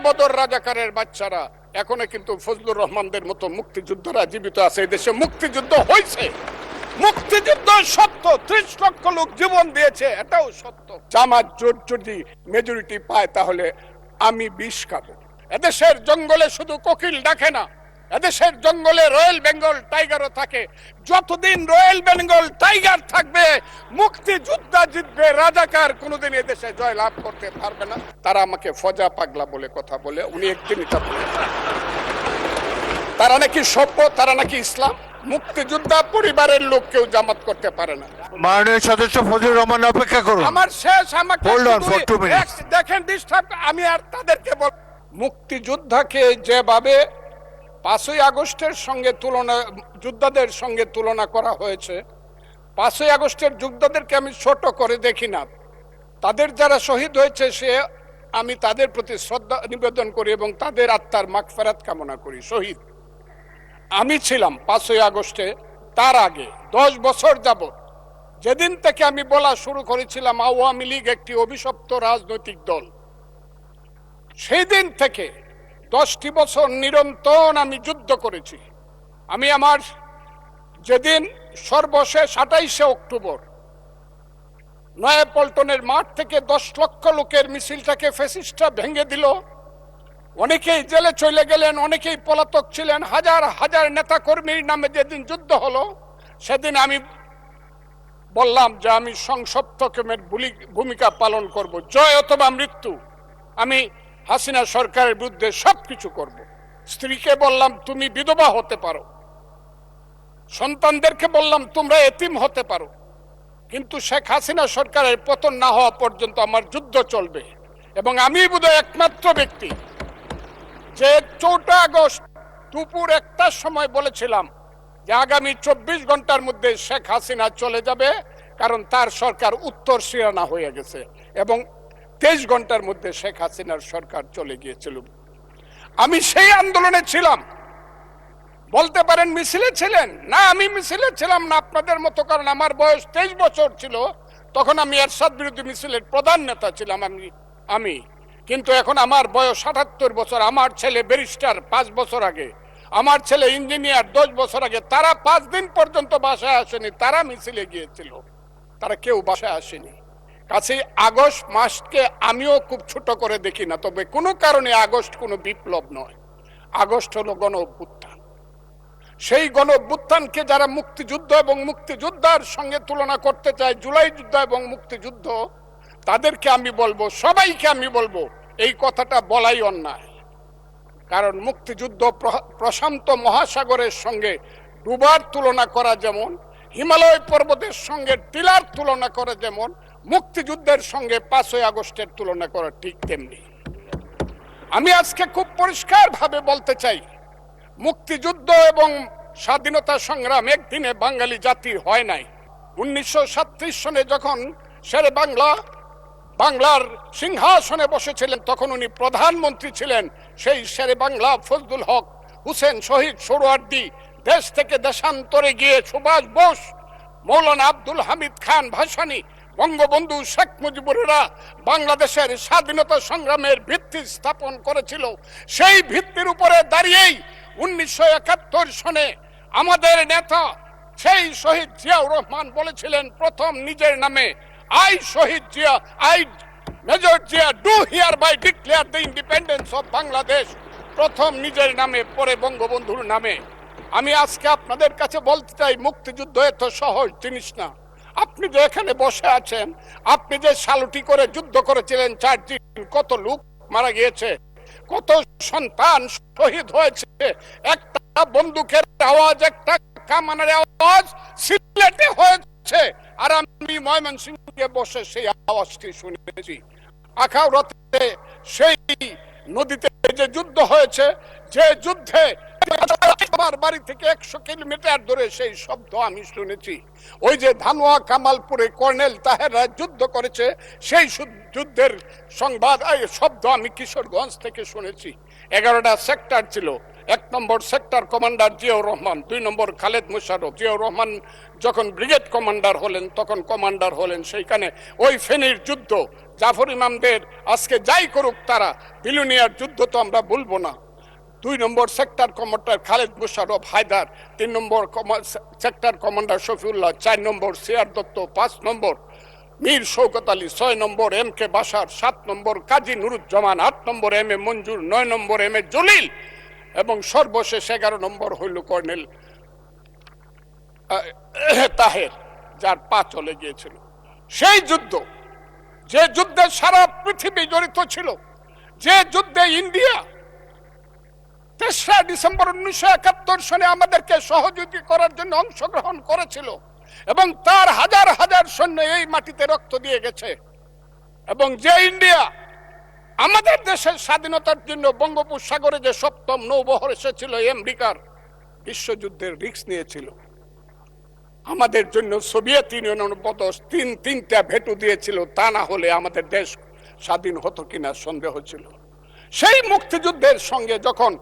বদর রাজাকারের বাচ্চারা এখনো কিন্তু ফজলুর রহমানদের মতো মুক্তিযোদ্ধারা জীবিত আছে। এই দেশে মুক্তিযুদ্ধ হয়েছে, মুক্তিযুদ্ধ সত্য, 30 লক্ষ লোক জীবন দিয়েছে, এটাও সত্য। জামাত জোট যদি মেজরিটি পায় তাহলে আমি বিষ খাবো। এদেশের জঙ্গলে শুধু কোকিল ডাকে না, এদেশের জঙ্গলে রয়্যাল বেঙ্গল টাইগারও থাকে। যতদিন রয়্যাল বেঙ্গল টাইগার থাকবে মুক্তিযোদ্ধা জিতবে, রাজাকার কোনোদিন এদেশে জয় লাভ করতে পারবে না। তারা আমাকে ফজা পাগলা বলে কথা বলে, উনি একদিনই তা বলে। তারা নাকি সভ্য, তারা নাকি ইসলাম। মুক্তিযোদ্ধা পরিবারের লোক কেউ জামাত করতে পারে না। মাননীয় সদস্য ফজলুর রহমান অপেক্ষা করুন। আমার শেষ, আমাকে দেখেন ডিস্টার্ব। আমি আর তাদেরকে বল, মুক্তিযোদ্ধাকে যেভাবে 5ই আগস্টের সঙ্গে তুলনা, যোদ্ধাদের সঙ্গে তুলনা করা হয়েছে, 5ই আগস্টের যোদ্ধাদেরকে আমি ছোট করে দেখি না। তাদের যারা শহীদ হয়েছে সে আমি তাদের প্রতি শ্রদ্ধা নিবেদন করি এবং তাদের আত্মার মাগফিরাত কামনা করি। শহীদ আমি ছিলাম 5ই আগস্টে, তার আগে 10 বছর যাবত, যেদিন থেকে আমি বলা শুরু করেছিলাম আওয়ামী লীগ একটি অভিশপ্ত রাজনৈতিক দল, সেই দিন থেকে 10টি বছর নিরন্তর আমি যুদ্ধ করেছি। আমি আমার যেদিন সর্বশেষ 28শে অক্টোবর নয়াপল্টনের মাঠ থেকে 10 লক্ষ লোকের মিছিলটাকে ফ্যাসিস্টরা ভেঙে দিল, অনেকেই জেলে চলে গেলেন, অনেকেই পলাতক ছিলেন, হাজার হাজার নেতা কর্মীর নামে যেদিন যুদ্ধ হলো, সেদিন আমি বললাম যে আমি সংসপ্তকের ভূমিকা পালন করব, জয় অথবা মৃত্যু। আমি হাসিনা সরকারের বিরুদ্ধে সবকিছু করব। স্ত্রীকে বললাম তুমি বিধবা হতে পারো, সন্তানদেরকে বললাম তোমরা এতিম হতে পারো, কিন্তু শেখ হাসিনা সরকারের পতন না হওয়া পর্যন্ত আমার যুদ্ধ চলবে। এবং আমি বোধহয় একমাত্র ব্যক্তি যে 4 আগস্ট দুপুর 1টার সময় বলেছিলাম যে আগামী 24 ঘন্টার মধ্যে শেখ হাসিনা চলে যাবে, কারণ তার সরকার উত্তর সিরানা হয়ে গেছে, এবং 23 ঘন্টার মধ্যে শেখ হাসিনার সরকার চলে গিয়েছিল। আমি সেই আন্দোলনে ছিলাম। বলতে পারেন মিছিলে ছিলেন না, আমি মিছিলে ছিলাম না আপনাদের মতো, কারণ আমার বয়স 23 বছর ছিল, তখন আমি এরশাদ বিরোধী মিছিলের প্রধান নেতা ছিলাম আমি। কিন্তু এখন আমার বয়স 78 বছর। আমার ছেলে ব্যারিস্টার 5 বছর আগে, আমার ছেলে ইঞ্জিনিয়ার 10 বছর আগে। তারা 5 দিন পর্যন্ত বাসায় আসেনি, তারা মিছিলে গিয়েছিল, তারা কেউ বাসায় আসেনি। কাছেই আগস্ট মাসকে আমিও খুব ছোট করে দেখি না, তবে কোনো কারণে আগস্ট কোনো বিপ্লব নয়, আগস্ট হলো গণ অভ্যুত্থান। সেই গণ অভ্যুত্থানকে যারা মুক্তিযুদ্ধ এবং মুক্তিযোদ্ধার সঙ্গে তুলনা করতে চায়, জুলাই যুদ্ধ এবং মুক্তিযুদ্ধ, তাদেরকে আমি বলবো, সবাইকে আমি বলবো এই কথাটা বলাই অন্যায়। কারণ মুক্তিযুদ্ধ প্রশান্ত মহাসাগরের সঙ্গে ডুবার তুলনা করা যেমন, হিমালয় পর্বতের সঙ্গে টিলার তুলনা করা যেমন, মুক্তিযুদ্ধের সঙ্গে 5ই আগস্টের তুলনা করা ঠিক তেমনি। আমি আজকে খুব পরিষ্কার ভাবে বলতে চাই, মুক্তিযুদ্ধ এবং স্বাধীনতা সংগ্রাম একদিনে বাঙালি জাতির হয় নাই। 1937 সনে যখন শেরে বাংলার সিংহাসনে বসেছিলেন, তখন উনি প্রধানমন্ত্রী ছিলেন। সেই শেরে বাংলা ফজলুল হক, হুসেন শহীদ সোহরাওয়ার্দী, দেশ থেকে দেশান্তরে গিয়ে সুভাষ বোস, মৌলানা আব্দুল হামিদ খান ভাসানী, বঙ্গবন্ধু শেখ মুজিবুরেরা বাংলাদেশের স্বাধীনতা সংগ্রামের ভিত্তি স্থাপন করেছিল। সেই ভিত্তির উপরে দাঁড়িয়েই 1971 সনে আমাদের নেতা সেই শহীদ জিয়াউর রহমান বলেছিলেন প্রথম নিজের নামে, I Shaheed Zia, I major Zia do hereby declare the independence of Bangladesh, প্রথম নিজের নামে, পরে বঙ্গবন্ধুর নামে। আমি আজকে আপনাদের কাছে বলতে চাই, মুক্তিযুদ্ধ এত সহজ জিনিস না। আপনি যে এখানে বসে আছেন, আপনি যে সালুটি করে যুদ্ধ করেছিলেন 4 দিন, কত লোক মারা গিয়েছে, কত সন্তান শহীদ হয়েছে, একটা বন্দুকের আওয়াজ, একটা কামানের আওয়াজ সিলেটে হয়েছে, আর আমি ময়মনসিংহে বসে সেই আওয়াজটি শুনেছি। আখাউড়াতে সেই নদীতে যে যুদ্ধ হয়েছে, যে যুদ্ধে আমার বাড়ি থেকে 100 কিলোমিটার দূরে সেই শব্দ আমি শুনেছি। ওই যে ধানোয়া কামালপুরে কর্নেল তাহেররা যুদ্ধ করেছে, সেই যুদ্ধের সংবাদ শব্দ আমি কিশোরগঞ্জ থেকে শুনেছি। 11টা সেক্টর ছিল। 1 নম্বর সেক্টর কমান্ডার জিয়াউর রহমান, 2 নম্বর খালেদ মোশাররফ। জিয়াউর রহমান যখন ব্রিগেড কমান্ডার হলেন তখন কমান্ডার হলেন সেইখানে। ওই ফেনীর যুদ্ধ, জাফর ইমামদের আজকে যাই করুক তারা, বিলুনিয়ার যুদ্ধ তো আমরা বলবো না। 2 নম্বর সেক্টর কমান্ডার খালেদ মোশাররফ হায়দার, 3 নম্বর সেক্টর কমান্ডার শফিউল্লাহ, 4 নম্বর সিআর দত্ত, 5 নম্বর মীর শৌকত আলী, 6 নম্বর MK বাশার, 7 নম্বর কাজী নুরুজ্জামান, 8 নম্বর MA মঞ্জুর, 9 নম্বর MA জলিল এবং সর্বশেষ 11 নম্বর হইল কর্নেল তাহের, যার পা চলে গিয়েছিল। সেই যুদ্ধ, যে যুদ্ধে সারা পৃথিবী জড়িত ছিল, যে যুদ্ধে ইন্ডিয়া 3রা ডিসেম্বর 1971 সনে আমাদেরকে সহযোগী করার জন্য অংশগ্রহণ করেছিল এবং তার হাজার হাজার সৈন্য এই মাটিতে রক্ত দিয়ে গেছে, এবং যে ইন্ডিয়া আমাদের দেশের স্বাধীনতার জন্য বঙ্গোপসাগরে যে 7ম নৌবহর এসেছিল আমেরিকার, বিশ্বযুদ্ধের রিস্ক নিয়েছিল আমাদের জন্য। সোভিয়েত ইউনিয়ন বদস তিনটা ভেটো দিয়েছিল, তা না হলে আমাদের দেশ স্বাধীন হতো কিনা সন্দেহ ছিল। সেই মুক্তিযুদ্ধের সঙ্গে যখন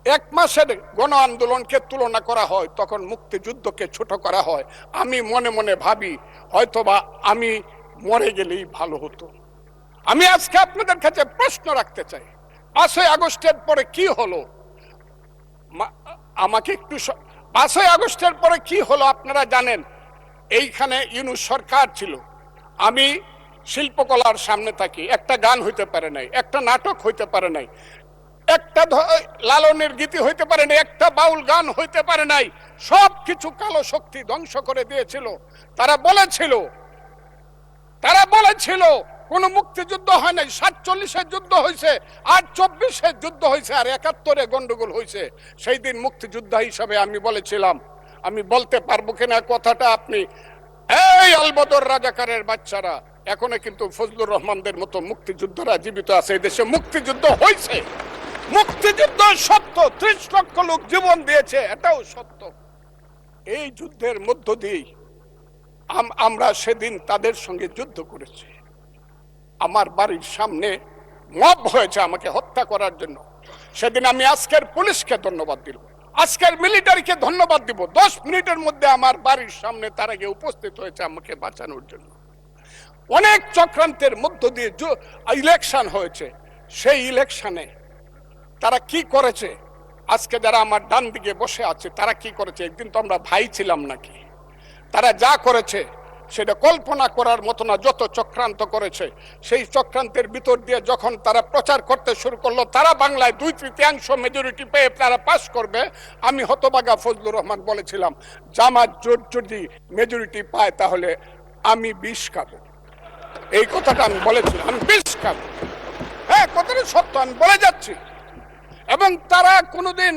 1 মাসের গণ আন্দোলনকে তুলনা করা হয়, তখন মুক্তিযুদ্ধকে ছোট করা হয়। আমি মনে মনে ভাবি হয়তোবা আমি মরে গেলেই ভালো হতো। আমি আজকে আপনাদের কাছে প্রশ্ন রাখতে চাই, 5ই আগস্টের পরে কি হলো? আমাকে একটু 5ই আগস্টের পরে কি হলো আপনারা জানেন। এইখানে ইউনূস সরকার ছিল, আমি শিল্পকলার সামনে থাকি, একটা গান হইতে পারে নাই, একটা নাটক হইতে পারে নাই, একটা লালনের গীতি হইতে পারে নাই, একটা বাউল গান হইতে পারে নাই। সব কিছু কালো শক্তি ধ্বংস করে দিয়েছিল। তারা বলেছিল কোন মুক্তিযুদ্ধ হয় নাই, 47-এর যুদ্ধ হয়েছে, আর 24-এর যুদ্ধ হয়েছে, আর 71-এ গন্ডগোল হয়েছে। সেই দিন মুক্তিযোদ্ধা হিসাবে আমি বলেছিলাম, আমি বলতে পারবো কিনা কথাটা আপনি, এই আলবদর রাজাকারের বাচ্চারা, এখনো কিন্তু ফজলুর রহমানদের মতো মুক্তিযোদ্ধারা জীবিত আছে। এই দেশে মুক্তিযুদ্ধ হয়েছে, মুক্তিযুদ্ধ সত্য, 30 লক্ষ লোক জীবন দিয়েছে, এটাও সত্য। এই যুদ্ধের মধ্য দিয়েই আমরা সেদিন তাদের সঙ্গে যুদ্ধ করেছি। আমার বাড়ির সামনে মব হয়েছে আমাকে হত্যা করার জন্য। সেদিন আমি আজকের পুলিশকে ধন্যবাদ দিব, আজকের মিলিটারিকে ধন্যবাদ দিব। 10 মিনিটের মধ্যে আমার বাড়ির সামনে তারা গিয়ে উপস্থিত হয়েছে আমাকে বাঁচানোর জন্য। অনেক চক্রান্তের মধ্য দিয়ে ইলেকশন হয়েছে। সেই ইলেকশনে তারা কি করেছে, আজকে যারা আমার ডান দিকে বসে আছে তারা কি করেছে, একদিন তো আমরা ভাই ছিলাম নাকি? তারা যা করেছে সেটা কল্পনা করার মতো না। যত চক্রান্ত করেছে, সেই চক্রান্তের ভিতর দিয়ে যখন তারা প্রচার করতে শুরু করলো তারা বাংলায় 2/3 মেজরিটি পেয়ে তারা পাস করবে, আমি হতভাগা ফজলুর রহমান বলেছিলাম জামাত জোট যদি মেজরিটি পায় তাহলে আমি বিষ খাবো। এই কথাটা আমি বলেছিলাম, আমি বিষ খাবো। হ্যাঁ, কথাটা সত্য, আমি বলে যাচ্ছি। এবং তারা কোনোদিন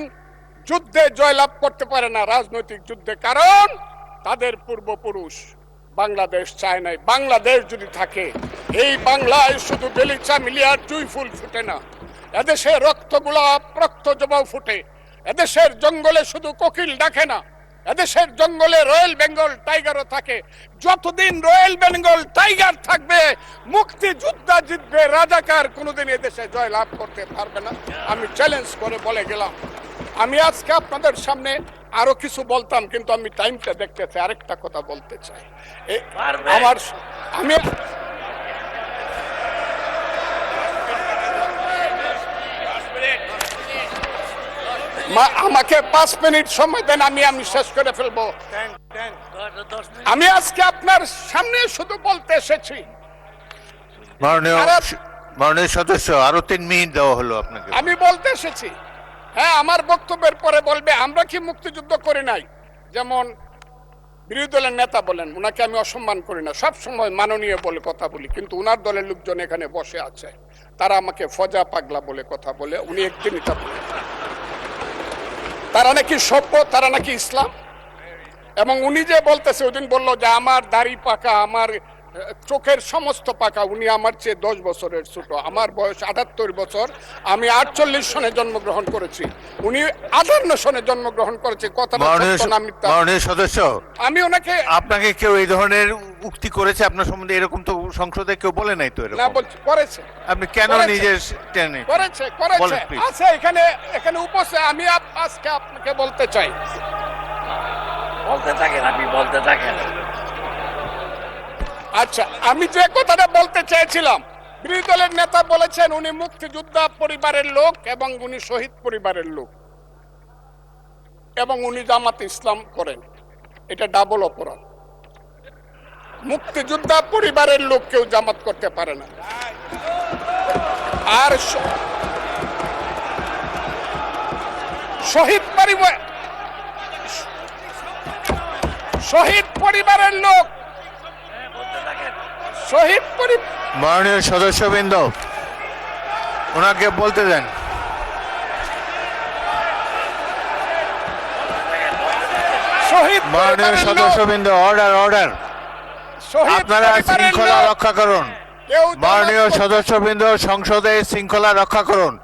যুদ্ধে জয়লাভ করতে পারে না, রাজনৈতিক যুদ্ধে, কারণ তাদের পূর্বপুরুষ বাংলাদেশ চায় নাই। বাংলাদেশ যদি থাকে, এই বাংলায় শুধু বেলিচা মিলিয়ার জুই ফুল ফুটে না, এদেশে রক্ত গোলাপ, রক্ত জবাও ফুটে। এদেশের জঙ্গলে শুধু কোকিল ডাকে না, এদেশের জঙ্গলে রয়্যাল বেঙ্গল টাইগারও থাকে। যতদিন রয়্যাল বেঙ্গল টাইগার থাকবে, মুক্তিযোদ্ধা জিতবে, রাজাকার কোনোদিন এদেশে জয় লাভ করতে পারবে না। আমি চ্যালেঞ্জ করে বলে গেলাম। আমি আজকে আপনাদের সামনে আরো কিছু বলতাম, কিন্তু আমি টাইমটা দেখতে চাই, আরেকটা কথা বলতে চাই। আমি আমাকে 5 মিনিট সময় দেন, আমি শেষ করে ফেলবো। আমি আজকে আপনার সামনে শুধু বলতে এসেছি। মাননীয় সদস্য, আরো 3 মিনিট দেওয়া হলো আপনাকে। আমি বলতে এসেছি, হ্যাঁ, আমার বক্তব্যের পরে বলবে আমরা কি মুক্তিযুদ্ধ করি নাই। যেমন বিরোধী দলের নেতা বলেন, উনাকে আমি অসম্মান করি না, সব সময় মাননীয় বলে কথা বলি, কিন্তু উনার দলের লোকজন এখানে বসে আছে, তারা আমাকে ফজা পাগলা বলে কথা বলে। উনি একদিন এটা বলে তারা নাকি সভ্য, তারা নাকি ইসলাম। এবং উনি যে বলতেছে, ওই দিন বললো যে আমার দাড়ি পাকা, আমার চোখের সমস্ত পাকা। উনি আমার চেয়ে 10 বছরের ছোট। আমার বয়স 78 বছর। আমি 48 সনে জন্মগ্রহণ করেছি, উনি 58 সনে জন্মগ্রহণ করেছে। কথাটা সত্য না মিথ্যা? মাননীয় সদস্য, আমি ওনাকে আপনাকে কেউ এই ধরনের উক্তি করেছে আপনার সম্বন্ধে? এরকম তো সংসদে কেউ বলে নাই তো না এরকম। বলছি করেছে, আপনি কেন করেছে। নিজের টেনে করেছে বলেন, please। আছে এখানে এখানে উপস্থিত। আমি আজকে আপনাকে বলতে চাই, বলতে থাকেন, আপনি বলতে থাকেন। আচ্ছা, আমি যে কথাটা বলতে চেয়েছিলাম, বিরোধী দলের নেতা বলেছেন উনি মুক্তিযোদ্ধা পরিবারের লোক এবং উনি শহীদ পরিবারের লোক এবং উনি জামাত ইসলাম করেন। এটা ডাবল অপরাধ। মুক্তিযোদ্ধা পরিবারের লোক কেউ জামাত করতে পারে না। আর শহীদ পরিবারের লোক, বলতে থাকেন। শহীদ পরিবার, মাননীয় সদস্যবৃন্দ, ওনাকে বলতে দেন। শহীদ মাননীয় পরিবারের লোক, সদস্যবৃন্দ, অর্ডার অর্ডার। শহীদ আপনারা পরিবারের শৃঙ্খলা লোক, রক্ষা করুন। কেউ জামাত মাননীয় করতে- সদস্যবৃন্দ, সংসদে শৃঙ্খলা রক্ষা করুন।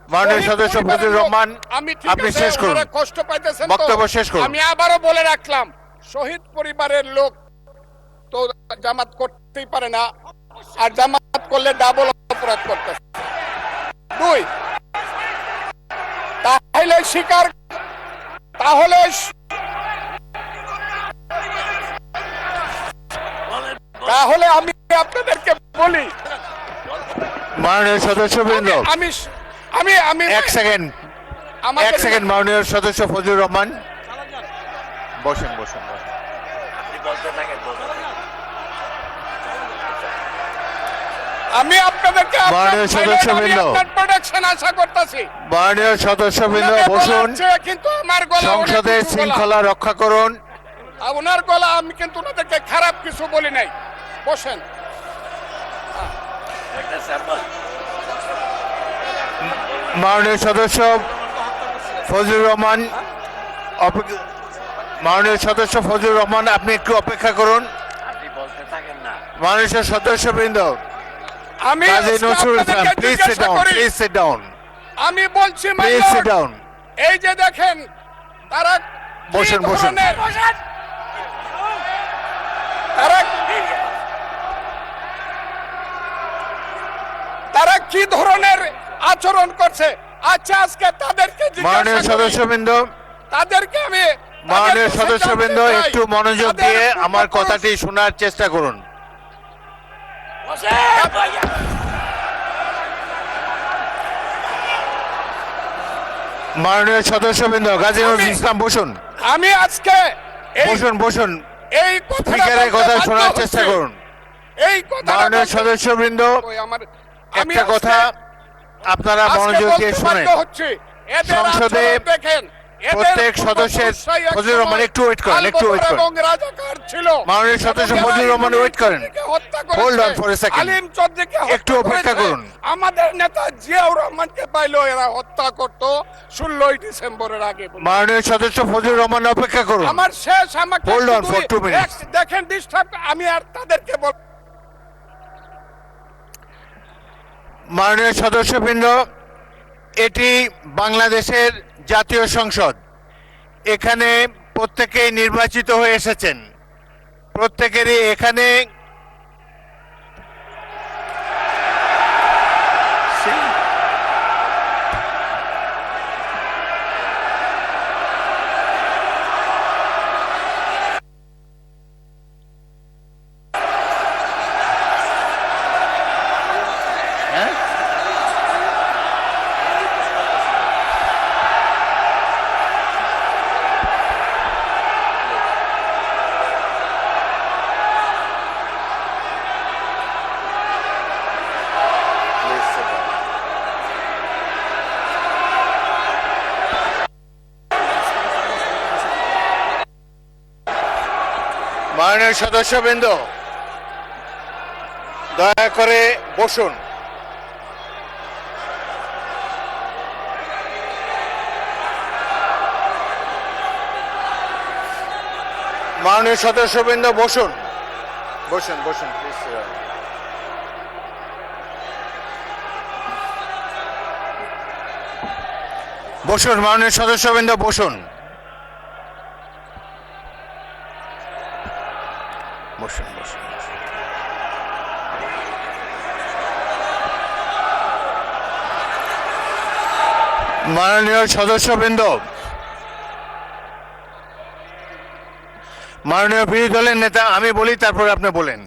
মাননীয় শহীদ সদস্য পরিবারের ফজলুর লোক। রহমান, আমি ঠিক আপনি আছে, শেষ করুন। ওনারা কষ্ট পাইতেছেন তো। বক্তব্য শেষ করুন। আমি আবারও বলে রাখলাম, শহীদ পরিবারের লোক তো জামাত করতেই পারে না, আর জামাত করলে ডাবল অপরাধ করতেছে। 2, তাহলে স্বীকার, তাহলে তাহলে আমি আপনাদেরকে বলি, মাননীয় সদস্যবৃন্দ, আমি আমি আমি এক সেকেন্ড, আমাদের- এক সেকেন্ড। মাননীয় সদস্য ফজলুর রহমান, বসেন বসেন বসেন। আপনি বলতে থাকেন, বলতে থাকেন। আমি আপনাদেরকে মাননীয় সদস্যবৃন্দ, প্রোটেকশন আশা করতেছি। মাননীয় সদস্যবৃন্দ, বসুন। কিন্তু আমার গলা সংসদে অনেক উঁচু গলা। শৃঙ্খলা রক্ষা করুন। আর ওনার গলা, আমি কিন্তু ওনাদেরকে খারাপ কিছু বলি নাই। বসেন। একটা স্যাম্পল। মাননীয় সদস্য ফজলুর রহমান, মাননীয় সদস্য ফজলুর রহমান, আপনি একটু অপেক্ষা করুন। আপনি বলতে থাকেন না। মাননীয় সদস্যবৃন্দ, আমি কাজী আজকে নজরুল ইসলাম, আপনাদেরকে প্লিজ সিট জিজ্ঞাসা ডাউন, করি, প্লিজ সিট ডাউন, আমি বলছি my please lord, sit down. এই যে দেখেন তারা কি বসেন, বসেন। ধরনের- তারা তারা কি ধরনের আচরণ করছে। আচ্ছা, আজকে তাদেরকে মাননীয় জিজ্ঞাসা করি, সদস্যবৃন্দ, তাদেরকে আমি মাননীয় তাদেরকে সদস্যবৃন্দ, জানতে চাই, একটু মনোযোগ তাদের দিয়ে আমার পূর্বপুরুষ- কথাটি শোনার চেষ্টা করুন। মাননীয় সদস্যবৃন্দ, কাজী নজরুল ইসলাম, বসুন আমি আজকে এই বসুন বসুন। এই কথাটা স্পিকারের বলতে কথা বাধ্য শোনার হচ্ছি। চেষ্টা করুন। এই কথাটা মাননীয় বলতে- সদস্যবৃন্দ, ওই আমার আমি একটা আজকে- কথা আপনারা আজকে মনোযোগ দিয়ে বলতে শুনেন। বাধ্য হচ্ছি, এদের সংসদে আচরণ দেখেন, এদের প্রত্যেক সদস্যের, পূর্বপুরুষরাই এক ফজলুর রহমান, সময় একটু wait করেন, একটু wait আলবদর করেন। এবং রাজাকার ছিল। মাননীয় সদস্য এবং ফজলুর এরা রহমান, ইমাম wait করেন। চৌধুরীকে হত্যা করেছে, Hold on for a second. আলিম চৌধুরীকে হত্যা একটু অপেক্ষা করেছে। করুন। আমাদের নেতা জিয়াউর রহমানকে পাইলো এরা হত্যা করত 16 ডিসেম্বরের আগে। মাননীয় সদস্য ফজলুর রহমান, অপেক্ষা করুন। আমার শেষ, আমাকে Hold on শুধু for 2 minutes. দেখেন ডিস্টার্ব, আমি আর তাদেরকে বল। মাননীয় সদস্যবৃন্দ, এটি বাংলাদেশের জাতীয় সংসদ। এখানে প্রত্যেকেই নির্বাচিত হয়ে এসেছেন। প্রত্যেকেরই এখানে মাননীয় সদস্যবৃন্দ, দয়া করে বসুন। মাননীয় সদস্যবৃন্দ, বসুন। বসুন বসুন প্লিজ। বসুন মাননীয় সদস্যবৃন্দ, বসুন বসুন বসুন। মাননীয় সদস্যবৃন্দ, মাননীয় বিরোধী দলের নেতা, আমি বলি তারপরে আপনি বলেন।